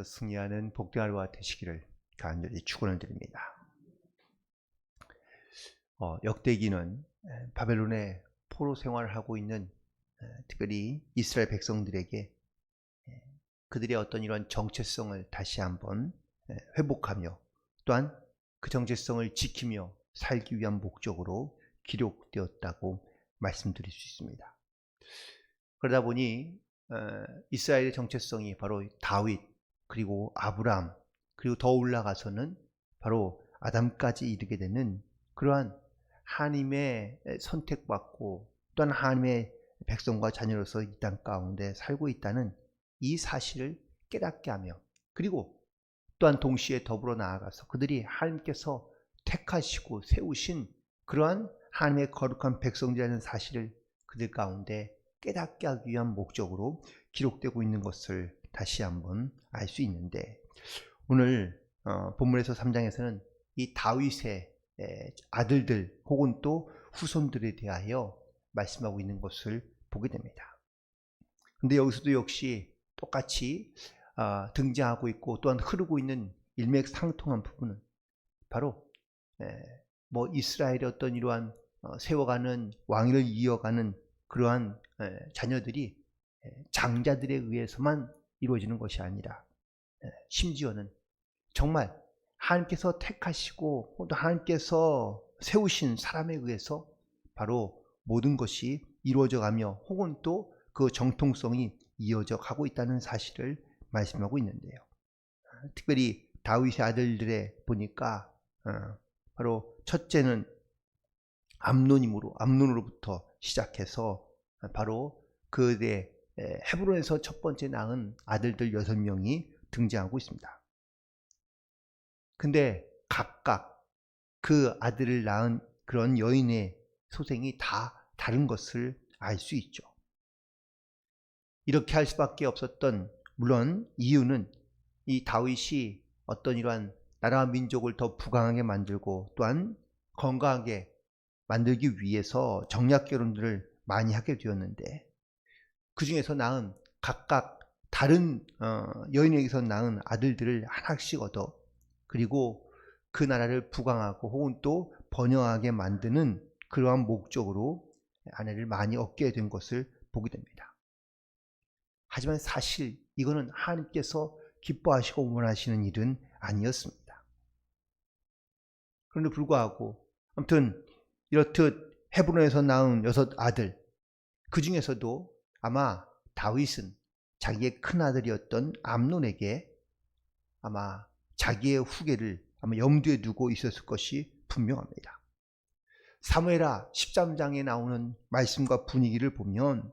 승리하는 복된 하루가 되시기를 간절히 축원을 드립니다. 역대기는 바벨론의 포로 생활을 하고 있는 특별히 이스라엘 백성들에게 그들의 어떤 이런 정체성을 다시 한번 회복하며 또한 그 정체성을 지키며 살기 위한 목적으로 기록되었다고 말씀드릴 수 있습니다. 그러다 보니 이스라엘의 정체성이 바로 다윗 그리고 아브라함 그리고 더 올라가서는 바로 아담까지 이르게 되는 그러한 하나님의 선택받고 또한 하나님의 백성과 자녀로서 이 땅 가운데 살고 있다는 이 사실을 깨닫게 하며 그리고 또한 동시에 더불어 나아가서 그들이 하나님께서 택하시고 세우신 그러한 하나님의 거룩한 백성들이라는 사실을 그들 가운데 깨닫게 하기 위한 목적으로 기록되고 있는 것을 다시 한번 알 수 있는데 오늘 본문에서 3장에서는 이 다윗의 아들들 혹은 또 후손들에 대하여 말씀하고 있는 것을 보게 됩니다. 근데 여기서도 역시 똑같이 등장하고 있고 또한 흐르고 있는 일맥상통한 부분은 바로 이스라엘의 어떤 이러한 세워가는 왕위를 이어가는 그러한 자녀들이 장자들에 의해서만 이루어지는 것이 아니라 심지어는 정말 하나님께서 택하시고 또 하나님께서 세우신 사람에 의해서 바로 모든 것이 이루어져 가며 혹은 또 그 정통성이 이어져 가고 있다는 사실을 말씀하고 있는데요. 특별히 다윗의 아들들에 보니까 바로 첫째는 암논으로부터 시작해서 바로 그의 헤브론에서 첫 번째 낳은 아들들 6명이 등장하고 있습니다. 근데 각각 그 아들을 낳은 그런 여인의 소생이 다 다른 것을 알 수 있죠. 이렇게 할 수밖에 없었던 물론 이유는 이 다윗이 어떤 이러한 나라와 민족을 더 부강하게 만들고 또한 건강하게 만들기 위해서 정략 결혼들을 많이 하게 되었는데 그 중에서 낳은 각각 다른 여인에게서 낳은 아들들을 하나씩 얻어 그리고 그 나라를 부강하고 혹은 또 번영하게 만드는 그러한 목적으로 아내를 많이 얻게 된 것을 보게 됩니다. 하지만 사실 이거는 하나님께서 기뻐하시고 원하시는 일은 아니었습니다. 그런데 불구하고 아무튼 이렇듯 헤브론에서 낳은 6 아들 그 중에서도 아마 다윗은 자기의 큰아들이었던 암논에게 아마 자기의 후계를 아마 염두에 두고 있었을 것이 분명합니다. 사무엘하 13장에 나오는 말씀과 분위기를 보면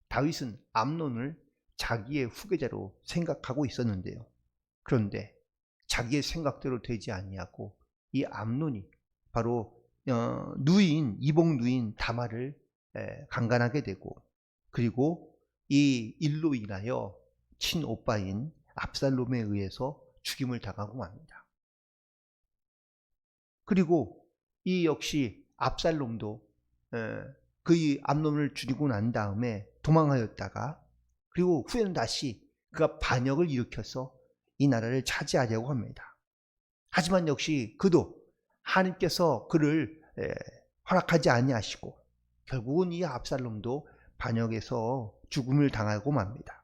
다윗은 암논을 자기의 후계자로 생각하고 있었는데요. 그런데 자기의 생각대로 되지 아니하고 이 암논이 바로 이복 누이인 다말을 강간하게 되고 그리고 이 일로 인하여 친오빠인 압살롬에 의해서 죽임을 당하고 맙니다. 그리고 이 역시 압살롬도 그 암논을 죽이고 난 다음에 도망하였다가 그리고 후에는 다시 그가 반역을 일으켜서 이 나라를 차지하려고 합니다. 하지만 역시 그도 하나님께서 그를 허락하지 아니하시고 결국은 이 압살롬도 반역에서 죽음을 당하고 맙니다.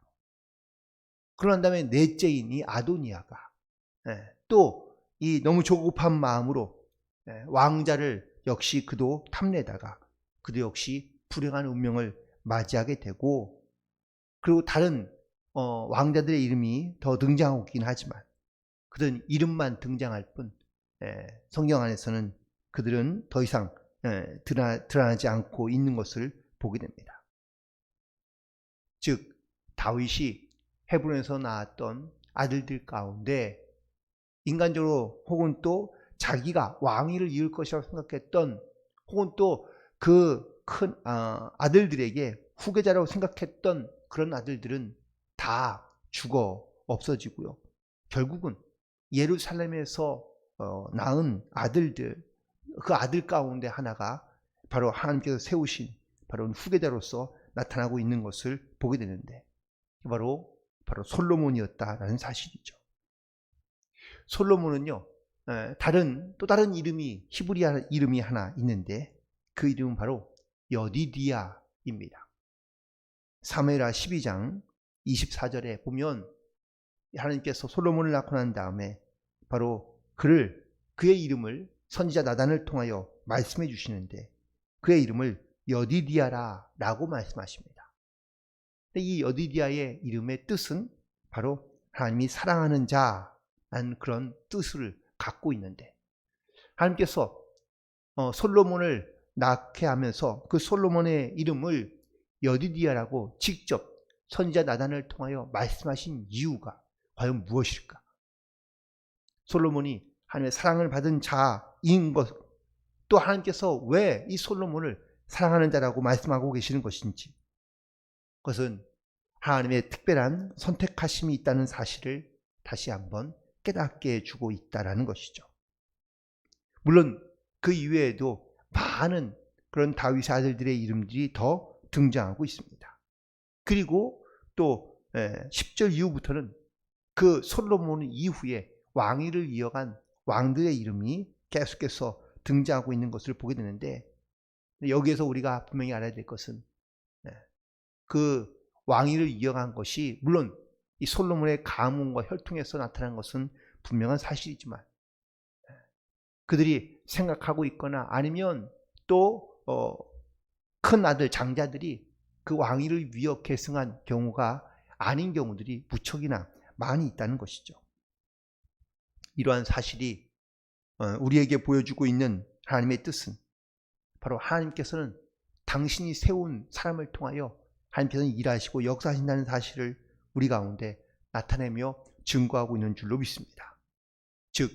그런 다음에 넷째인 이 아도니아가 또 이 너무 조급한 마음으로 왕자를 역시 그도 탐내다가 그도 역시 불행한 운명을 맞이하게 되고 그리고 다른 왕자들의 이름이 더 등장하고 있긴 하지만 그들은 이름만 등장할 뿐 성경 안에서는 그들은 더 이상 드러나지 않고 있는 것을 보게 됩니다. 즉 다윗이 헤브론에서 낳았던 아들들 가운데 인간적으로 혹은 또 자기가 왕위를 이을 것이라고 생각했던 혹은 또 그 큰 아들들에게 후계자라고 생각했던 그런 아들들은 다 죽어 없어지고요. 결국은 예루살렘에서 낳은 아들들 그 아들 가운데 하나가 바로 하나님께서 세우신 바로 후계자로서 나타나고 있는 것을 보게 되는데 바로 바로 솔로몬이었다라는 사실이죠. 솔로몬은요, 또 다른 이름이, 히브리어 이름이 하나 있는데 그 이름은 바로 여디디아입니다. 사무엘하 12장 24절에 보면 하나님께서 솔로몬을 낳고 난 다음에 바로 그의 이름을 선지자 나단을 통하여 말씀해 주시는데 그의 이름을 여디디아라고 말씀하십니다. 이 여디디아의 이름의 뜻은 바로 하나님이 사랑하는 자라는 그런 뜻을 갖고 있는데 하나님께서 솔로몬을 낳게 하면서 그 솔로몬의 이름을 여디디아라고 직접 선지자 나단을 통하여 말씀하신 이유가 과연 무엇일까? 솔로몬이 하나님의 사랑을 받은 자인 것, 또 하나님께서 왜 이 솔로몬을 사랑하는 자라고 말씀하고 계시는 것인지, 그것은 하나님의 특별한 선택하심이 있다는 사실을 다시 한번 깨닫게 해주고 있다는 것이죠. 물론 그 이외에도 많은 그런 다윗의 아들들의 이름들이 더 등장하고 있습니다. 그리고 또 10절 이후부터는 그 솔로몬 이후에 왕위를 이어간 왕들의 이름이 계속해서 등장하고 있는 것을 보게 되는데 여기에서 우리가 분명히 알아야 될 것은 그 왕위를 이어간 것이 물론 이 솔로몬의 가문과 혈통에서 나타난 것은 분명한 사실이지만 그들이 생각하고 있거나 아니면 또 큰 아들 장자들이 그 왕위를 위해 계승한 경우가 아닌 경우들이 무척이나 많이 있다는 것이죠. 이러한 사실이 우리에게 보여주고 있는 하나님의 뜻은 바로 하나님께서는 당신이 세운 사람을 통하여 하나님께서는 일하시고 역사하신다는 사실을 우리 가운데 나타내며 증거하고 있는 줄로 믿습니다. 즉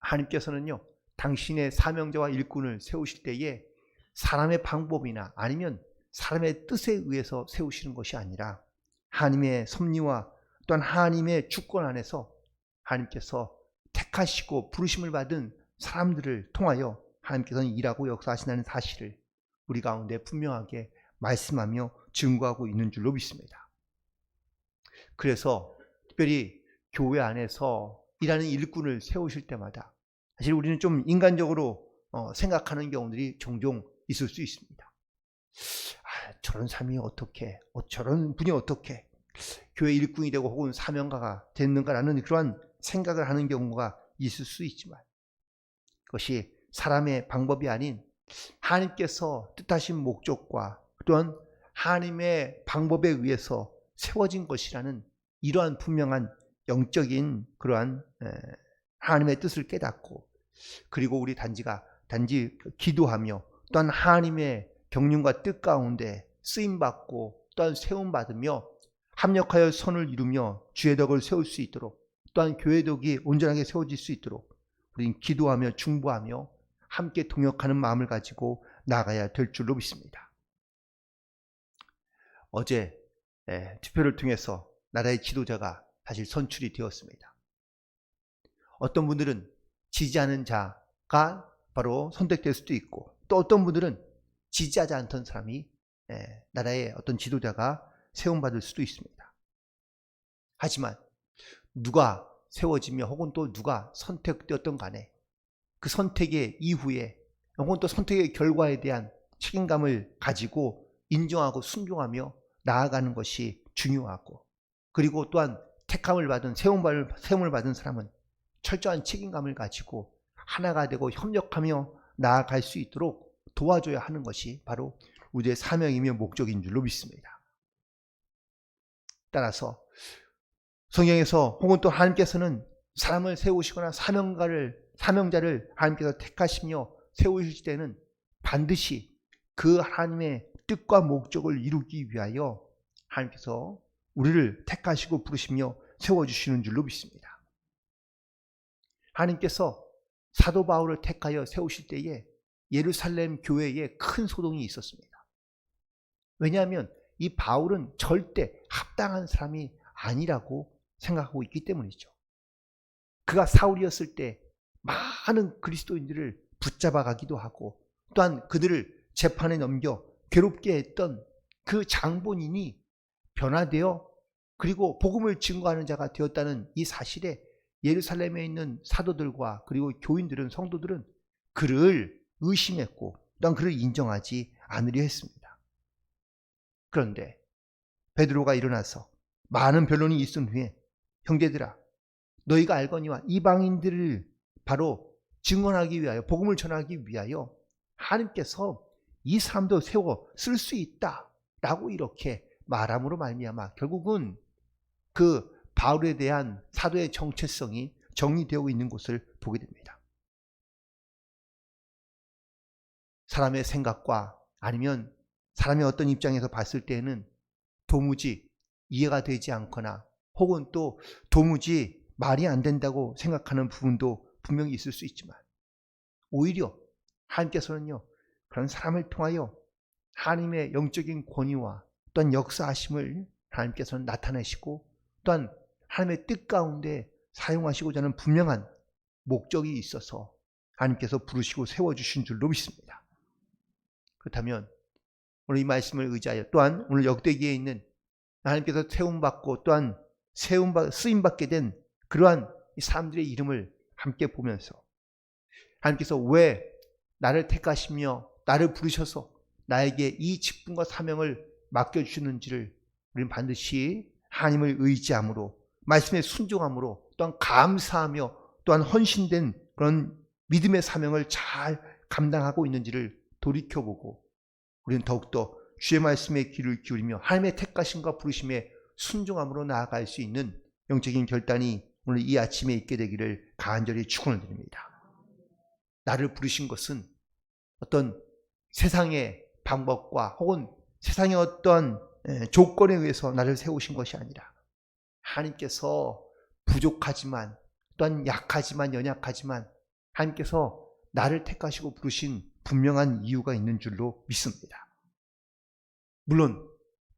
하나님께서는요 당신의 사명자와 일꾼을 세우실 때에 사람의 방법이나 아니면 사람의 뜻에 의해서 세우시는 것이 아니라 하나님의 섭리와 또한 하나님의 주권 안에서 하나님께서 택하시고 부르심을 받은 사람들을 통하여 하나님께서는 일하고 역사하신다는 사실을 우리 가운데 분명하게 말씀하며 증거하고 있는 줄로 믿습니다. 그래서 특별히 교회 안에서 일하는 일꾼을 세우실 때마다 사실 우리는 좀 인간적으로 생각하는 경우들이 종종 있을 수 있습니다. 저런 사람이 어떻게, 저런 분이 어떻게 교회 일꾼이 되고 혹은 사명가가 됐는가라는 그러한 생각을 하는 경우가 있을 수 있지만 그것이 사람의 방법이 아닌 하나님께서 뜻하신 목적과 또한 하나님의 방법에 의해서 세워진 것이라는 이러한 분명한 영적인 그러한 하나님의 뜻을 깨닫고 그리고 우리 단지 기도하며 또한 하나님의 경륜과 뜻 가운데 쓰임받고 또한 세움받으며 합력하여 선을 이루며 주의 덕을 세울 수 있도록 또한 교회 덕이 온전하게 세워질 수 있도록 우리는 기도하며 중보하며 함께 동역하는 마음을 가지고 나가야 될 줄로 믿습니다. 어제 투표를 통해서 나라의 지도자가 사실 선출이 되었습니다. 어떤 분들은 지지하는 자가 바로 선택될 수도 있고 또 어떤 분들은 지지하지 않던 사람이 나라의 어떤 지도자가 세움받을 수도 있습니다. 하지만 누가 세워지며 혹은 또 누가 선택되었던 간에 그 선택의 이후에 혹은 또 선택의 결과에 대한 책임감을 가지고 인정하고 순종하며 나아가는 것이 중요하고 그리고 또한 택함을 받은 세움을 받은 사람은 철저한 책임감을 가지고 하나가 되고 협력하며 나아갈 수 있도록 도와줘야 하는 것이 바로 우리의 사명이며 목적인 줄로 믿습니다. 따라서 성경에서 혹은 또 하나님께서는 사람을 세우시거나 사명자를 하나님께서 택하시며 세우실 때는 반드시 그 하나님의 뜻과 목적을 이루기 위하여 하나님께서 우리를 택하시고 부르시며 세워주시는 줄로 믿습니다. 하나님께서 사도 바울을 택하여 세우실 때에 예루살렘 교회에 큰 소동이 있었습니다. 왜냐하면 이 바울은 절대 합당한 사람이 아니라고 생각하고 있기 때문이죠. 그가 사울이었을 때 많은 그리스도인들을 붙잡아 가기도 하고 또한 그들을 재판에 넘겨 괴롭게 했던 그 장본인이 변화되어 그리고 복음을 증거하는 자가 되었다는 이 사실에 예루살렘에 있는 사도들과 그리고 교인들은, 성도들은 그를 의심했고 또한 그를 인정하지 않으려 했습니다. 그런데 베드로가 일어나서 많은 변론이 있은 후에 형제들아, 너희가 알거니와 이방인들을 바로 증언하기 위하여, 복음을 전하기 위하여 하나님께서 이 사람도 세워 쓸 수 있다라고 이렇게 말함으로 말미암아 결국은 그 바울에 대한 사도의 정체성이 정리되고 있는 것을 보게 됩니다. 사람의 생각과 아니면 사람의 어떤 입장에서 봤을 때는 도무지 이해가 되지 않거나 혹은 또 도무지 말이 안 된다고 생각하는 부분도 분명히 있을 수 있지만, 오히려 하나님께서는요, 그런 사람을 통하여 하나님의 영적인 권위와 또한 역사하심을 하나님께서는 나타내시고 또한 하나님의 뜻 가운데 사용하시고자 하는 분명한 목적이 있어서 하나님께서 부르시고 세워주신 줄로 믿습니다. 그렇다면 오늘 이 말씀을 의지하여 또한 오늘 역대기에 있는 하나님께서 세움받고 또한 쓰임받게 된 그러한 사람들의 이름을 함께 보면서 하나님께서 왜 나를 택하시며 나를 부르셔서 나에게 이 직분과 사명을 맡겨주시는지를 우리는 반드시 하나님을 의지함으로, 말씀에 순종함으로, 또한 감사하며 또한 헌신된 그런 믿음의 사명을 잘 감당하고 있는지를 돌이켜보고 우리는 더욱더 주의 말씀에 귀를 기울이며 하나님의 택하심과 부르심에 순종함으로 나아갈 수 있는 영적인 결단이 오늘 이 아침에 있게 되기를 간절히 축원을 드립니다. 나를 부르신 것은 어떤 세상의 방법과 혹은 세상의 어떤 조건에 의해서 나를 세우신 것이 아니라 하나님께서 부족하지만 또한 약하지만 연약하지만 하나님께서 나를 택하시고 부르신 분명한 이유가 있는 줄로 믿습니다. 물론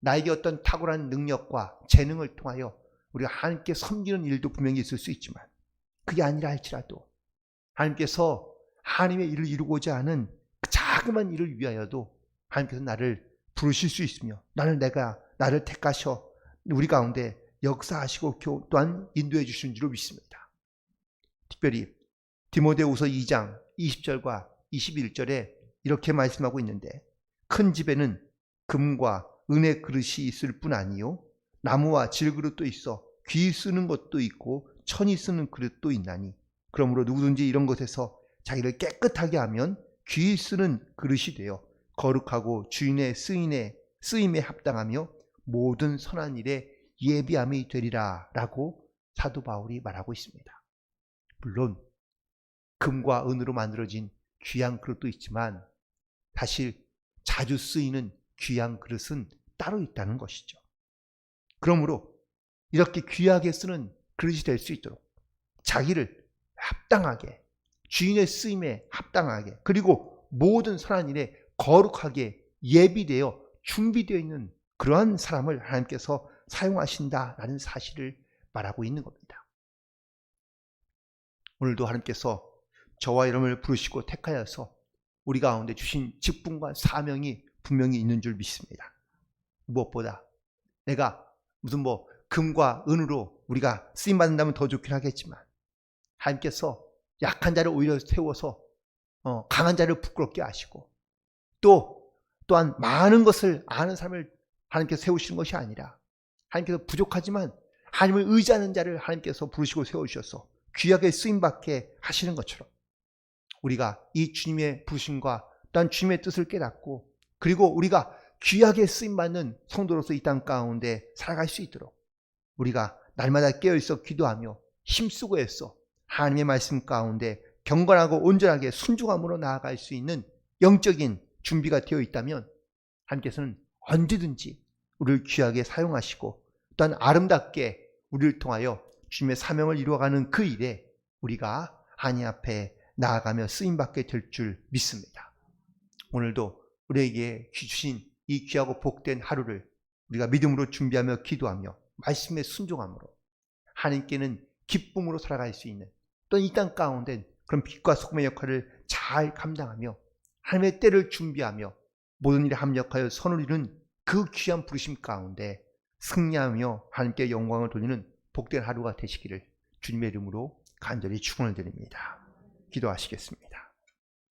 나에게 어떤 탁월한 능력과 재능을 통하여 우리가 하나님께 섬기는 일도 분명히 있을 수 있지만, 그게 아니라 할지라도 하나님께서 하나님의 일을 이루고자 하는 그 자그마한 일을 위하여도 하나님께서 나를 부르실 수 있으며 나를 택하셔 우리 가운데 역사하시고 또한 인도해 주신 줄로 믿습니다. 특별히 디모데후서 2장 20절과 21절에 이렇게 말씀하고 있는데, 큰 집에는 금과 은의 그릇이 있을 뿐 아니요 나무와 질그릇도 있어 귀 쓰는 것도 있고 천이 쓰는 그릇도 있나니, 그러므로 누구든지 이런 것에서 자기를 깨끗하게 하면 귀 쓰는 그릇이 되어 거룩하고 주인의 쓰임에 합당하며 모든 선한 일에 예비함이 되리라 라고 사도 바울이 말하고 있습니다. 물론 금과 은으로 만들어진 귀한 그릇도 있지만 사실 자주 쓰이는 귀한 그릇은 따로 있다는 것이죠. 그러므로 이렇게 귀하게 쓰는 그릇이 될 수 있도록 자기를 합당하게, 주인의 쓰임에 합당하게, 그리고 모든 선한 일에 거룩하게 예비되어 준비되어 있는 그러한 사람을 하나님께서 사용하신다라는 사실을 말하고 있는 겁니다. 오늘도 하나님께서 저와 여러분을 부르시고 택하여서 우리 가운데 주신 직분과 사명이 분명히 있는 줄 믿습니다. 무엇보다 내가 무슨 금과 은으로 우리가 쓰임받는다면 더 좋긴 하겠지만, 하나님께서 약한 자를 오히려 세워서 강한 자를 부끄럽게 하시고 또한 많은 것을 아는 사람을 하나님께서 세우시는 것이 아니라 하나님께서 부족하지만 하나님을 의지하는 자를 하나님께서 부르시고 세우셔서 귀하게 쓰임받게 하시는 것처럼 우리가 이 주님의 부르심과 또한 주님의 뜻을 깨닫고 그리고 우리가 귀하게 쓰임받는 성도로서 이 땅 가운데 살아갈 수 있도록 우리가 날마다 깨어있어 기도하며 힘쓰고 애써 하나님의 말씀 가운데 경건하고 온전하게 순종함으로 나아갈 수 있는 영적인 준비가 되어 있다면 하나님께서는 언제든지 우리를 귀하게 사용하시고 또한 아름답게 우리를 통하여 주님의 사명을 이루어가는 그 일에 우리가 하나님 앞에 나아가며 쓰임받게 될 줄 믿습니다. 오늘도 우리에게 주신 이 귀하고 복된 하루를 우리가 믿음으로 준비하며 기도하며 말씀에 순종함으로 하나님께는 기쁨으로 살아갈 수 있는, 또 이 땅 가운데 그런 빛과 소금의 역할을 잘 감당하며 하나님의 때를 준비하며 모든 일에 합력하여 선을 이룬 그 귀한 부르심 가운데 승리하며 하나님께 영광을 돌리는 복된 하루가 되시기를 주님의 이름으로 간절히 축원을 드립니다. 기도하시겠습니다.